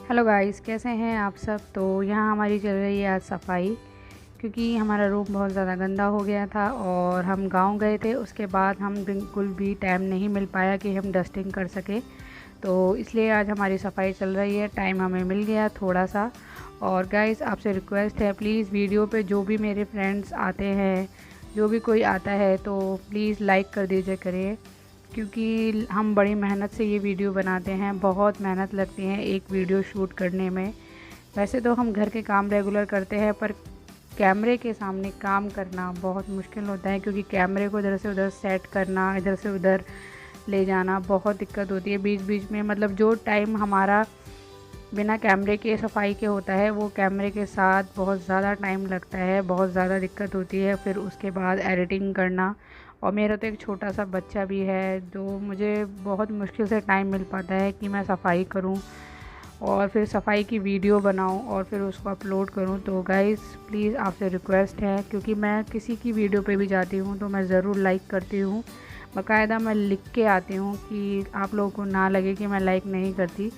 Hello guys, कैसे हैं आप सब। तो यहाँ हमारी चल रही है आज सफाई, क्योंकि हमारा रूम बहुत ज़्यादा गंदा हो गया था और हम गांव गए थे। उसके बाद हम बिल्कुल भी टाइम नहीं मिल पाया कि हम डस्टिंग कर सके, तो इसलिए आज हमारी सफाई चल रही है। टाइम हमें मिल गया थोड़ा सा। और गाइस, आपसे रिक्वेस्ट है, प्लीज़ वीडियो पे जो भी मेरे फ्रेंड्स आते हैं, जो भी कोई आता है, तो प्लीज़ लाइक कर दीजिए करिए, क्योंकि हम बड़ी मेहनत से ये वीडियो बनाते हैं। बहुत मेहनत लगती है एक वीडियो शूट करने में। वैसे तो हम घर के काम रेगुलर करते हैं, पर कैमरे के सामने काम करना बहुत मुश्किल होता है, क्योंकि कैमरे को इधर से उधर सेट करना, इधर से उधर ले जाना बहुत दिक्कत होती है। बीच बीच में मतलब जो टाइम हमारा बिना कैमरे के सफाई के होता है, वो कैमरे के साथ बहुत ज़्यादा टाइम लगता है, बहुत ज़्यादा दिक्कत होती है। फिर उसके बाद एडिटिंग करना, और मेरा तो एक छोटा सा बच्चा भी है, जो मुझे बहुत मुश्किल से टाइम मिल पाता है कि मैं सफाई करूं और फिर सफाई की वीडियो बनाऊं और फिर उसको अपलोड करूं। तो गाइस, प्लीज़ आपसे रिक्वेस्ट है, क्योंकि मैं किसी की वीडियो पे भी जाती हूं तो मैं ज़रूर लाइक करती हूं। बाकायदा मैं लिख के आती हूं कि आप लोगों को ना लगे कि मैं लाइक नहीं करती।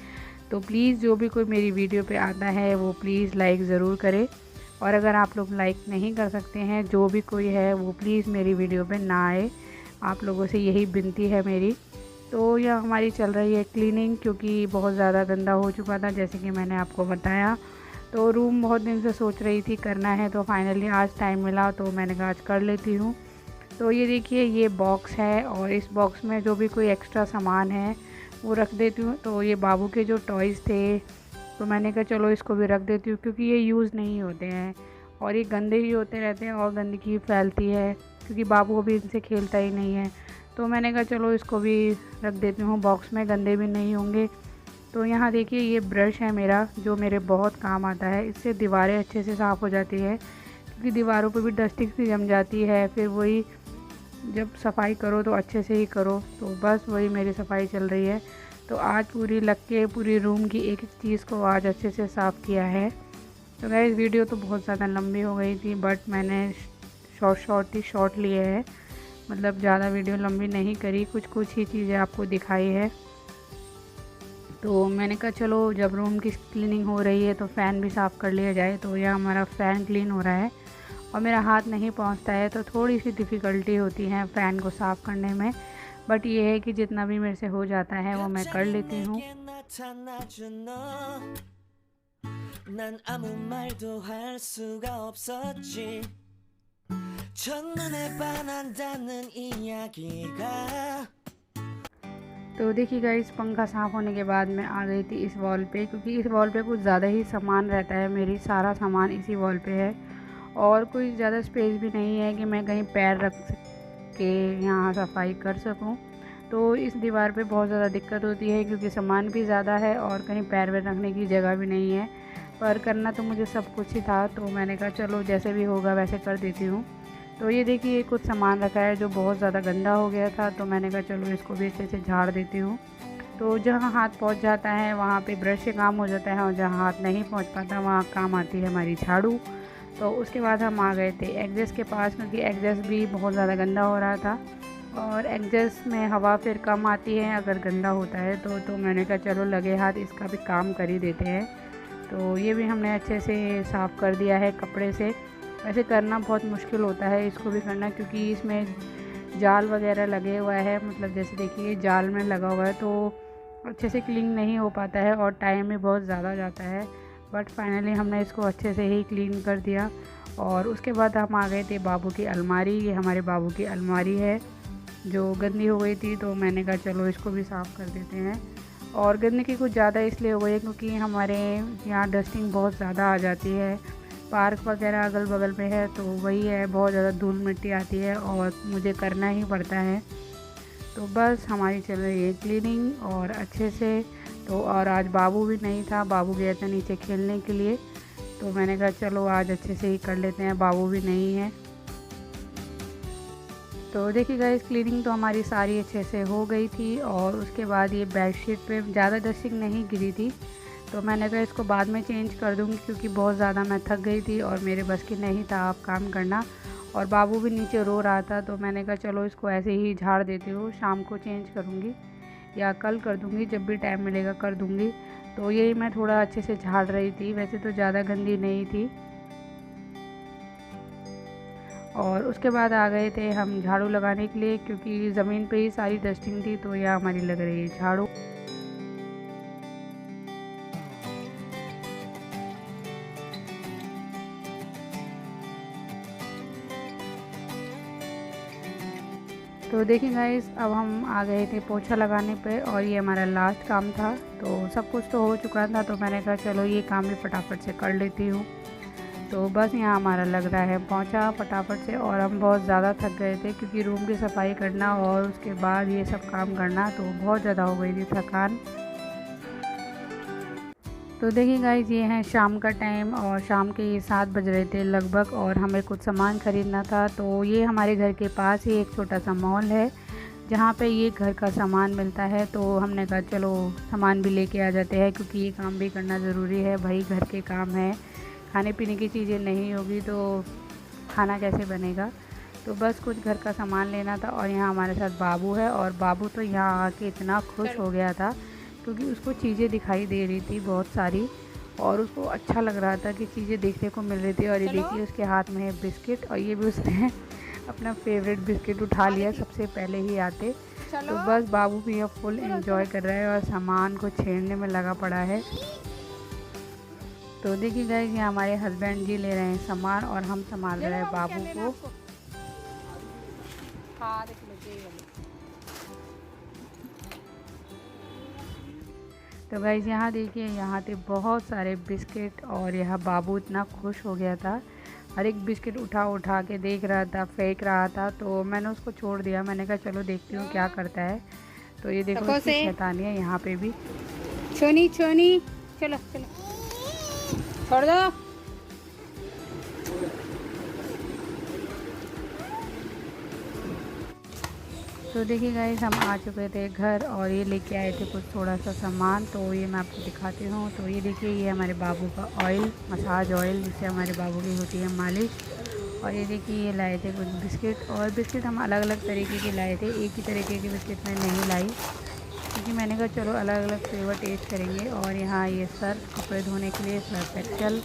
तो प्लीज़ जो भी कोई मेरी वीडियो पे आता है वो प्लीज़ लाइक ज़रूर करे। और अगर आप लोग लाइक नहीं कर सकते हैं, जो भी कोई है वो प्लीज़ मेरी वीडियो पे ना आए। आप लोगों से यही विनती है मेरी। तो यह हमारी चल रही है क्लीनिंग, क्योंकि बहुत ज़्यादा गंदा हो चुका था, जैसे कि मैंने आपको बताया। तो रूम बहुत दिन से सोच रही थी करना है, तो फाइनली आज टाइम मिला तो मैंने कहा आज कर लेती हूँ। तो ये देखिए, ये बॉक्स है और इस बॉक्स में जो भी कोई एक्स्ट्रा सामान है वो रख देती हूँ। तो ये बाबू के जो टॉयज़ थे, तो मैंने कहा चलो इसको भी रख देती हूँ, क्योंकि ये यूज़ नहीं होते हैं और ये गंदे ही होते रहते हैं और गंदगी फैलती है, क्योंकि बाबू अभी इनसे खेलता ही नहीं है। तो मैंने कहा चलो इसको भी रख देती हूँ बॉक्स में, गंदे भी नहीं होंगे। तो यहाँ देखिए, ये ब्रश है मेरा, जो मेरे बहुत काम आता है। इससे दीवारें अच्छे से साफ़ हो जाती है, क्योंकि दीवारों पर भी डस्टिंग सी जम जाती है। फिर वही जब सफाई करो तो अच्छे से ही करो। तो बस वही मेरी सफाई चल रही है। तो आज पूरी लग के पूरी रूम की एक एक चीज़ को आज अच्छे से साफ़ किया है। तो गाइस, वीडियो तो बहुत ज़्यादा लंबी हो गई थी, बट मैंने शॉर्ट लिए हैं। मतलब ज़्यादा वीडियो लंबी नहीं करी, कुछ कुछ ही चीज़ें आपको दिखाई है। तो मैंने कहा चलो जब रूम की क्लीनिंग हो रही है तो फ़ैन भी साफ़ कर लिया जाए। तो यह हमारा फ़ैन क्लीन हो रहा है और मेरा हाथ नहीं पहुंचता है, तो थोड़ी सी डिफ़िकल्टी होती है फ़ैन को साफ़ करने में। बट ये है कि जितना भी मेरे से हो जाता है वो मैं कर लेती हूँ। 난 아무 말도 할 수가 없었지. 첫눈에 반한다는 이야기가। तो देखिए गाइस, पंखा साफ़ होने के बाद मैं आ गई थी इस वॉल पे, क्योंकि इस वॉल पे कुछ ज़्यादा ही सामान रहता है। मेरी सारा सामान इसी वॉल पे है और कोई ज़्यादा स्पेस भी नहीं है कि मैं कहीं पैर रख के यहाँ सफाई कर सकूँ। तो इस दीवार पे बहुत ज़्यादा दिक्कत होती है, क्योंकि सामान भी ज़्यादा है और कहीं पैर वैर रखने की जगह भी नहीं है। पर करना तो मुझे सब कुछ ही था, तो मैंने कहा चलो जैसे भी होगा वैसे कर देती हूँ। तो ये देखिए, कुछ सामान रखा है जो बहुत ज़्यादा गंदा हो गया था, तो मैंने कहा चलो इसको भी अच्छे से झाड़ देती हूँ। तो जहाँ हाथ पहुँच जाता है वहाँ पे ब्रश से काम हो जाता है, और जहाँ हाथ नहीं पहुँच पाता वहाँ काम आती है हमारी झाड़ू। तो उसके बाद हम आ गए थे एग्जस्ट के पास, क्योंकि एग्जस्ट भी बहुत ज़्यादा गंदा हो रहा था और एग्जस्ट में हवा फिर कम आती है अगर गंदा होता है। तो मैंने कहा चलो लगे हाथ इसका भी काम कर ही देते हैं। तो ये भी हमने अच्छे से साफ़ कर दिया है कपड़े से। वैसे करना बहुत मुश्किल होता है इसको भी करना, क्योंकि इसमें जाल वगैरह लगे हुआ है। मतलब जैसे देखिए, जाल में लगा हुआ है तो अच्छे से क्लीन नहीं हो पाता है और टाइम भी बहुत ज़्यादा जाता है। बट फाइनली हमने इसको अच्छे से ही क्लीन कर दिया। और उसके बाद हम आ गए थे बाबू की अलमारी। ये हमारे बाबू की अलमारी है जो गंदी हो गई थी, तो मैंने कहा चलो इसको भी साफ़ कर देते हैं। और गंदगी कुछ ज़्यादा इसलिए हो गई है क्योंकि हमारे यहाँ डस्टिंग बहुत ज़्यादा आ जाती है। पार्क वगैरह अगल बगल में है, तो वही है, बहुत ज़्यादा धूल मिट्टी आती है और मुझे करना ही पड़ता है। तो बस हमारी चल रही है क्लीनिंग और अच्छे से। तो और आज बाबू भी नहीं था, बाबू गया था नीचे खेलने के लिए, तो मैंने कहा चलो आज अच्छे से ही कर लेते हैं, बाबू भी नहीं है। तो देखिए गाइस, क्लीनिंग तो हमारी सारी अच्छे से हो गई थी। और उसके बाद ये बेडशीट पे ज़्यादा डस्टिंग नहीं गिरी थी, तो मैंने कहा इसको बाद में चेंज कर दूँगी, क्योंकि बहुत ज़्यादा मैं थक गई थी और मेरे बस की नहीं था आप काम करना। और बाबू भी नीचे रो रहा था, तो मैंने कहा चलो इसको ऐसे ही झाड़ देती हूँ, शाम को चेंज करूँगी या कल कर दूँगी, जब भी टाइम मिलेगा कर दूँगी। तो यही मैं थोड़ा अच्छे से झाड़ रही थी, वैसे तो ज़्यादा गंदी नहीं थी। और उसके बाद आ गए थे हम झाड़ू लगाने के लिए, क्योंकि ज़मीन पे ही सारी डस्टिंग थी, तो यह हमारी लग रही है झाड़ू। तो देखिए गाइस, अब हम आ गए थे पोछा लगाने पे और ये हमारा लास्ट काम था। तो सब कुछ तो हो चुका था, तो मैंने कहा चलो ये काम भी फटाफट से कर लेती हूँ। तो बस यहाँ हमारा लग रहा है पोछा फटाफट से। और हम बहुत ज़्यादा थक गए थे, क्योंकि रूम की सफाई करना और उसके बाद ये सब काम करना, तो बहुत ज़्यादा हो गई थी थकान। तो देखिए गाइस, ये है शाम का टाइम और शाम के 7 बज रहे थे लगभग, और हमें कुछ सामान ख़रीदना था। तो ये हमारे घर के पास ही एक छोटा सा मॉल है, जहाँ पे ये घर का सामान मिलता है। तो हमने कहा चलो सामान भी लेके आ जाते हैं, क्योंकि ये काम भी करना ज़रूरी है भाई, घर के काम है। खाने पीने की चीज़ें नहीं होगी तो खाना कैसे बनेगा। तो बस कुछ घर का सामान लेना था। और यहाँ हमारे साथ बाबू है, और बाबू तो यहाँ आके इतना खुश हो गया था, क्योंकि उसको चीज़ें दिखाई दे रही थी बहुत सारी, और उसको अच्छा लग रहा था कि चीज़ें देखने को मिल रही थी। और ये देखिए उसके हाथ में है बिस्किट, और ये भी उसने अपना फेवरेट बिस्किट उठा लिया सबसे पहले ही आते। तो बस बाबू भी अब फुल एंजॉय कर रहा है और सामान को छेड़ने में लगा पड़ा है। तो देखिए गाइस, ये हमारे हस्बैंड जी ले रहे हैं सामान, और हम संभाल रहे हैं बाबू को। तो गाइज़ यहाँ देखिए, यहाँ थे बहुत सारे बिस्किट, और यह बाबू इतना खुश हो गया था, हर एक बिस्किट उठा उठा के देख रहा था, फेंक रहा था। तो मैंने उसको छोड़ दिया, मैंने कहा चलो देखती हूँ क्या करता है। तो ये देखो उसकी शैतानी है यहाँ पे भी। छोनी छोनी, चलो चलो छोड़ दो। तो देखिए गाइस, हम आ चुके थे घर, और ये लेके आए थे कुछ थोड़ा सा सामान, तो ये मैं आपको दिखाती हूँ। तो ये देखिए, ये हमारे बाबू का ऑयल, मसाज ऑयल, जिससे हमारे बाबू की होती है मालिश। और ये देखिए, ये लाए थे कुछ बिस्किट, और बिस्किट हम अलग अलग तरीके के लाए थे, एक ही तरीके के बिस्किट मैं नहीं लाई, क्योंकि मैंने कहा चलो अलग अलग फ्लेवर टेस्ट करेंगे। और यहाँ ये सर्फ कपड़े धोने के लिए, सर्फ एक्सेल।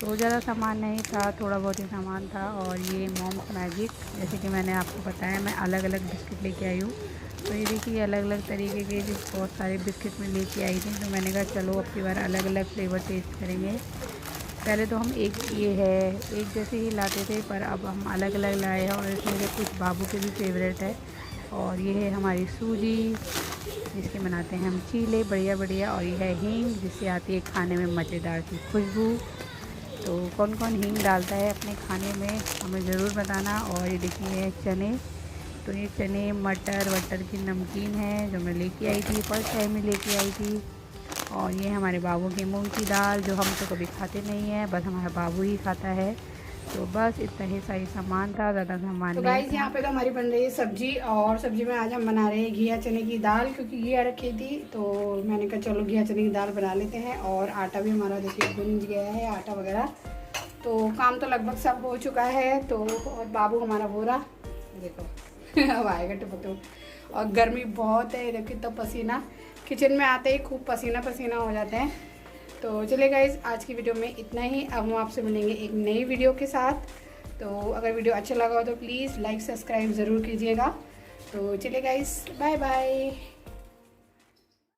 तो ज़्यादा सामान नहीं था, थोड़ा बहुत ही सामान था। और ये मॉम्स मैजिक, जैसे कि मैंने आपको बताया, मैं अलग अलग बिस्किट लेके आई हूँ। तो ये देखिए अलग अलग तरीके के बहुत सारे बिस्किट में लेके आई थी। तो मैंने कहा चलो अब की बार अलग अलग फ्लेवर टेस्ट करेंगे। पहले तो हम एक जैसे ही लाते थे, पर अब हम अलग अलग लाए हैं, और इसमें से कुछ बाबू के भी फेवरेट है। और ये है हमारी सूजी, जिसके बनाते हैं हम चीले बढ़िया बढ़िया। और ये है हींग, जिससे आती है खाने में मज़ेदार की खुशबू। तो कौन कौन हींग डालता है अपने खाने में, हमें ज़रूर बताना। और ये देखिए चने, तो ये चने मटर वटर की नमकीन है, जो मैं लेके आई थी, फर्स्ट टाइम ही लेके आई थी। और ये हमारे बाबू की मूंग की दाल, जो हम तो कभी खाते नहीं हैं, बस हमारा बाबू ही खाता है। तो बस इतना ही सही सामान था, ज़्यादा सामान तो नहीं गाइस, यहाँ पे तो हमारी बन रही है सब्जी, और सब्जी में आज हम बना रहे हैं घिया चने की दाल, क्योंकि घिया रखी थी। तो मैंने कहा चलो घिया चने की दाल बना लेते हैं। और आटा भी हमारा देखिए भुन गया है, आटा वगैरह। तो काम तो लगभग सब हो चुका है। तो और बाबू हमारा बोरा देखो अब आएगा टपक। और गर्मी बहुत है, देखिए तो पसीना, किचन में आते ही खूब पसीना पसीना हो जाते हैं। तो चलिए गाइस, आज की वीडियो में इतना ही। अब हम आपसे मिलेंगे एक नई वीडियो के साथ। तो अगर वीडियो अच्छा लगा हो तो प्लीज़ लाइक सब्सक्राइब ज़रूर कीजिएगा। तो चलिए गाइस, बाय बाय।